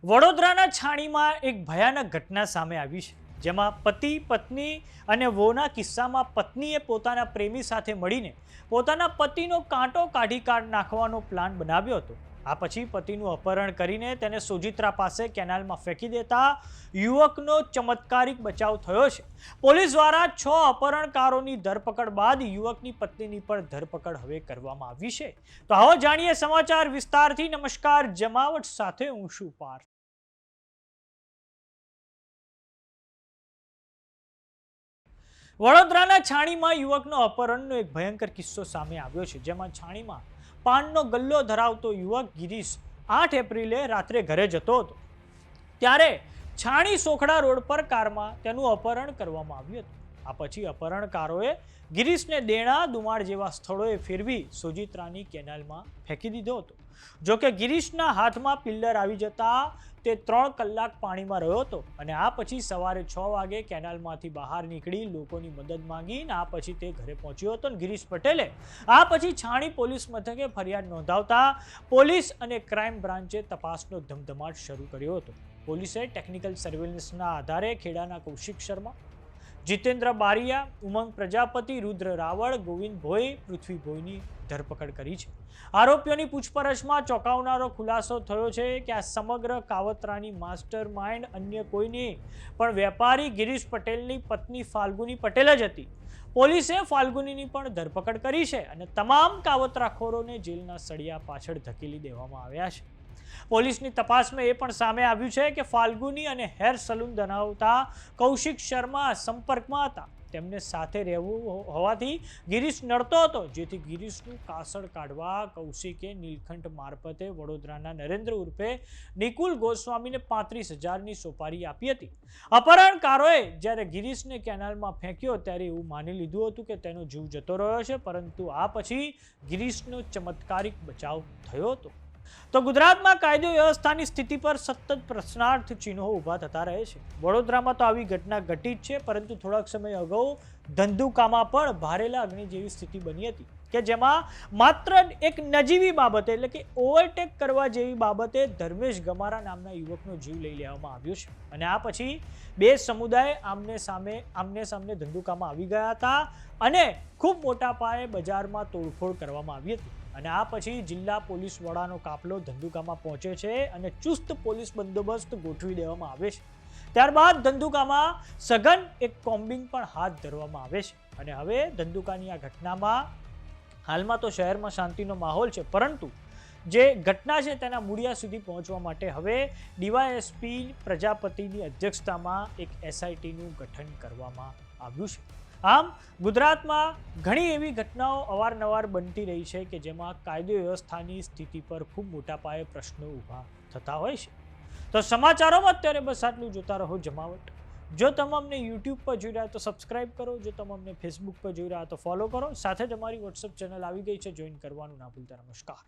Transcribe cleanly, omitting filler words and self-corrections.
વડોદરાના છાણીમાં એક ભયાનક ઘટના સામે આવી છે, જેમાં પતિ પત્ની અને વહુના કિસ્સામાં પત્નીએ પોતાના પ્રેમી સાથે મળીને પોતાના પતિનો કાંટો કાઢી નાખવાનો પ્લાન બનાવ્યો હતો. આ પછી પતિનું અપહરણ કરીને તેને સોજિત્રા પાસે કેનાલમાં ફેંકી દેતા યુવકનો ચમત્કારિક બચાવ થયો છે. પોલીસ દ્વારા 6 અપહરણકારોની ધરપકડ બાદ યુવકની પત્નીની પણ ધરપકડ હવે કરવામાં આવી છે. તો આવો જાણીએ સમાચાર વિસ્તારથી. નમસ્કાર, જમાવટ સાથે હું છું પાર્થ. વડોદરાના છાણીમાં યુવકનો અપહરણનો એક ભયંકર કિસ્સો સામે આવ્યો છે, જેમાં છાણીમાં પાનનો ગલ્લો ધરાવતો યુવક ગિરીશ 8 એપ્રિલે રાત્રે ઘરે જતો હતો, ત્યારે છાણી સોખડા રોડ પર કારમાં તેનું અપહરણ કરવામાં આવ્યું હતું. આ પછી અપહરણકારોએ ગિરીશને દેણા દુમાળ જેવા સ્થળોએ ફેરવી સોજિત્રાની કેનાલમાં ફેંકી દીધો હતો. જોકે ગિરીશના હાથમાં પિલ્લર આવી જતા તે 3 કલાક પાણીમાં રહ્યો હતો અને આ પછી સવારે 6 વાગે કેનાલમાંથી બહાર નીકળી લોકોની મદદ માંગીને આ પછી તે ઘરે પહોંચ્યો હતો. ગિરીશ પટેલે આ પછી છાણી પોલીસ મથકે ફરિયાદ નોંધાવતા પોલીસ અને ક્રાઇમ બ્રાન્ચે તપાસનો ધમધમાટ શરૂ કર્યો હતો. પોલીસે ટેકનિકલ સર્વેલન્સના આધારે ખેડાના કૌશિક શર્મા, જીતેન્દ્ર બારિયા, ઉમંગ પ્રજાપતિ, રુદ્ર રાવળ, ગોવિંદ ભોઈ, પૃથ્વી ભોઈની ધરપકડ કરી છે. આરોપીઓની પૂછપરછમાં ચોંકાવનારો ખુલાસો થયો છે કે આ સમગ્ર કાવતરાની માસ્ટર માઇન્ડ અન્ય કોઈ નહીં પણ વેપારી ગિરીશ પટેલની પત્ની ફાલ્ગુની પટેલ જ હતી. પોલીસે ફાલ્ગુનીની પણ ધરપકડ કરી છે અને તમામ કાવતરાખોરોને જેલના સળિયા પાછળ ધકેલી દેવામાં આવ્યા છે. પોલીસની તપાસમાં એ પણ સામે આવ્યું છે કે ફાલ્ગુની અને હેર સલૂન ધરાવતા કૌશિક શર્મા સંપર્કમાં હતા. તેમને સાથે રહેવું હોવાથી ગિરીશ નડતો હતો, જેથી ગિરીશનું કાસળ કાઢવા કૌશિકે નીલકંઠ મારફતે વડોદરાના નરેન્દ્ર ઉર્ફે નિકુલ ગોસ્વામીને 35,000ની સોપારી આપી હતી. અપહરણકારોએ જ્યારે ગિરીશને કેનાલમાં ફેંક્યો ત્યારે એવું માની લીધું હતું કે તેનો જીવ જતો રહ્યો છે, પરંતુ આ પછી ગિરીશનો ચમત્કારિક બચાવ થયો હતો. તો ગુજરાતમાં કાયદો વ્યવસ્થાની સ્થિતિ પર સતત પ્રશ્નાર્થ ચિહ્નો ઊભા થતા રહે છે. વડોદરામાં તો આવી ઘટના ઘટી જ છે, પરંતુ થોડાક સમય અગાઉ ધંધુકામાં પણ ભારેલા અગ્નિ જેવી સ્થિતિ બની હતી, કે જેમાં માત્ર એક નજીવી બાબતે એટલે કે ઓવરટેક કરવા જેવી બાબતે ધર્મેશ ગમારા નામના યુવકનો જીવ લઈ લેવામાં આવ્યો છે. અને આ પછી બે સમુદાય આમને સામને ધંધુકામાં આવી ગયા હતા અને ખૂબ મોટા પાયે બજારમાં તોડફોડ કરવામાં આવી હતી. અને આ પછી જિલ્લા પોલીસ વડાનો કાફલો ધંધુકામાં પહોંચે છે અને ચુસ્ત પોલીસ બંદોબસ્ત ગોઠવી દેવામાં આવે છે. ત્યારબાદ ધંધુકામાં સઘન એક કોમ્બિંગ પણ હાથ ધરવામાં આવે છે. અને હવે ધંધુકાની આ ઘટનામાં હાલમાં તો શહેરમાં શાંતિનો માહોલ છે, પરંતુ જે ઘટના છે તેના મૂળિયા સુધી પહોંચવા માટે હવે ડીવાયએસપી પ્રજાપતિની અધ્યક્ષતામાં એક એસઆઈટીનું ગઠન કરવામાં આવ્યું છે. આમ ગુજરાતમાં ઘણી એવી ઘટનાઓ અવારનવાર બનતી રહી છે કે જેમાં કાયદો વ્યવસ્થાની સ્થિતિ પર ખૂબ મોટા પાયે પ્રશ્નો ઊભા થતા હોય છે. તો સમાચારોમાં અત્યારે બસ આટલું. જોતા રહો જમાવટ. જો તમે અમને યુટ્યુબ પર જોઈ રહ્યા તો સબસ્ક્રાઇબ કરો, જો તમે અમને ફેસબુક પર જોઈ રહ્યા તો ફોલો કરો. સાથે જ અમારી વોટ્સઅપ ચેનલ આવી ગઈ છે, જોઈન કરવાનું ના ભૂલતા. નમસ્કાર.